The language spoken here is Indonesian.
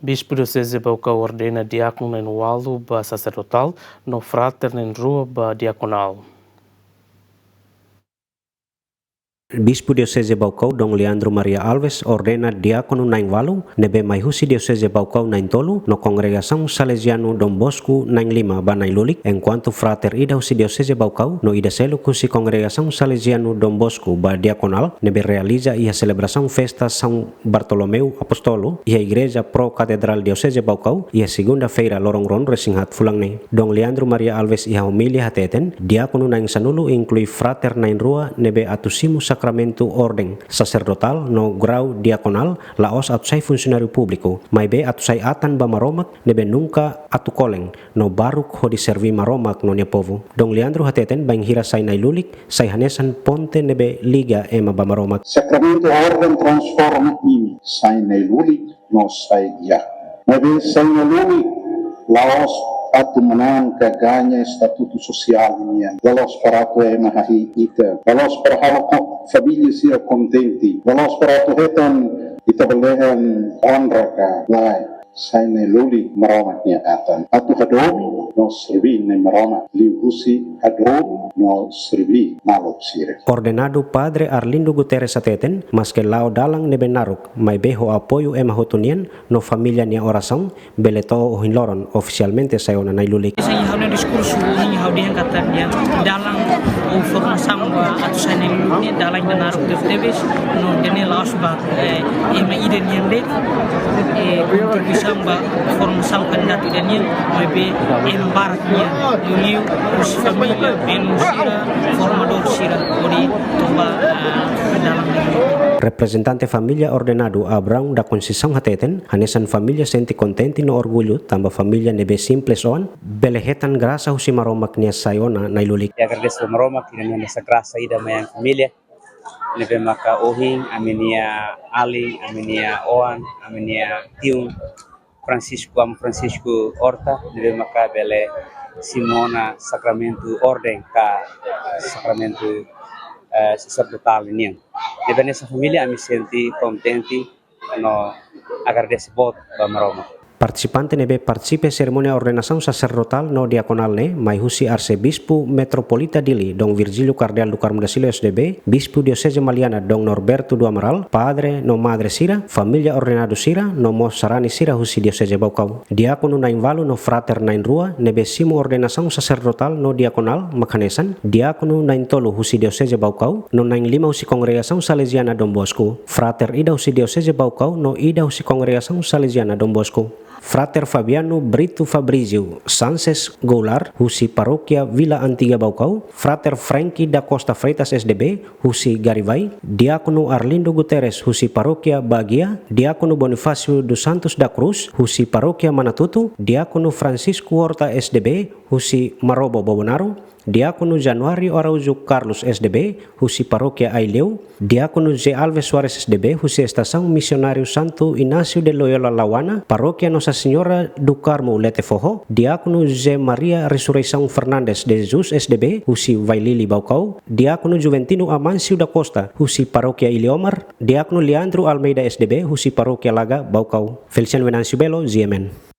Bispo diocese Bauca ordena diácono em Walu ba sacerdotal, no frater em rua ba diaconal. Bispo Diocese Baucau Dong Leandro Maria Alves ordena diácono nain walu nebe maihusi Diocese Baucau nain tolu no congregação Salesiano Dom Bosco nain lima ba nain lulik enquanto frater ida husi Diocese Baucau no ida selo kusi congregação Salesiano Dom Bosco ba diaconal nebe realiza ia celebração festa São Bartolomeu Apostolo ia igreja pro Catedral Diocese Baucau ia segunda-feira lorong-ron resinghat fulang ne. Dong Leandro Maria Alves ia homilia hateten diácono nain sanulu inclui frater nain rua nebe atusimu Sacramento Ordem Sacerdotal no grau diaconal laos atusai funcionário público, mai be atusai atan ba maromak nebe nunca atu koleng no baruk ho diservi maromak no nia povo. Dong Leandro hateten bang hira sai nai lulik sai hanesan ponte nebe liga ema ba maromak. Sacramento Ordem transforma ini sai nai lulik no sai dia. Nebe sai nai lulik laos atu menang kaganya estatuto sosial ini dalos para tu mahahi ita dalos para haloko família sia contente dalos para tu hetan ita belehan honra ka lai sai ne luli maromatnya atan atu hadomi no servi ne maromat liusi hadomi no servi malop sire. Ordenado Padre Arlindo Guterres ateten mas que lao dalang nebe naruk mai beho apoio ema hotunian no familia nia oração beleto ohin loron oficialmente sayona nai lulik. Saya hanya diskursu ini hau dia kata dia dalang formação atau saya ni dalang naruk deves no dene laos ba ema iden yende untuk bisa ba formação kandidat idenya mai be embaraknya uniu us família benusira formador sira ori toba dalang Representante familia ordenado Abraham da Conceição hateten hanesan familia senti contente no orgulho tamba familia nebe simples on belehetan grasa husi maromak nia sayona nai lulik. Ya agradeço maromak ina nessa graça ida mayang familia nebe maka ohing aminia Ali aminia Oan aminia Tiun Francisco Horta nebe maka bele Simona Sacramento Ordem ka Sacramento sacerdotal ini. Nebe nessa família me senti contente no agradeço bot ba maroma. Participante nebe participe ceremonia ordenação sacerdotal no diaconal ne mai husi arcebispo metropolita Dili Dong Virgilio Cardeal do Carmo da Silo SDB, bispo diocese Maliana Dong Norberto do Amaral, padre no madre Sira, família ordenado Sira no mo sarani Sira husi diocese Baucau. Diacono nain valu no frater nain rua nebe simo ordenação sacerdotal no diaconal makanesan, diacono nain tolu husi diocese Baucau, no nain lima husi congregação Salesiana Dom Bosco, frater ida husi diocese Baucau no ida husi congregação Salesiana Dom Bosco. Frater Fabiano Brito Fabrizio Sances Goulart, husi Parokia Vila Antiga Baucau, Frater Frankie da Costa Freitas SDB, husi Garibay, Diacono Arlindo Guterres, husi Parokia Bagia, Diacono Bonifacio dos Santos da Cruz, husi Parokia Manatutu, Diacono Francisco Horta SDB, husi Marobo Bobonaro, Diacono Januario Araujo Carlos SDB, husi Parokia Aileu, Diacono J. Alves Suarez SDB, husi Estação Missionário Santo Inácio de Loyola Lawana, Parokia Nossa Senhora do Carmo Letefoho, Diacono J. Maria Resurreição Fernandes de Jesus SDB, husi Vailili Baucau, Diacono Juventino Amancio da Costa, husi Parokia Iliomar, Diacono Leandro Almeida SDB, husi Parokia Laga Baucau. Feliciano Venancio Belo, ZMN.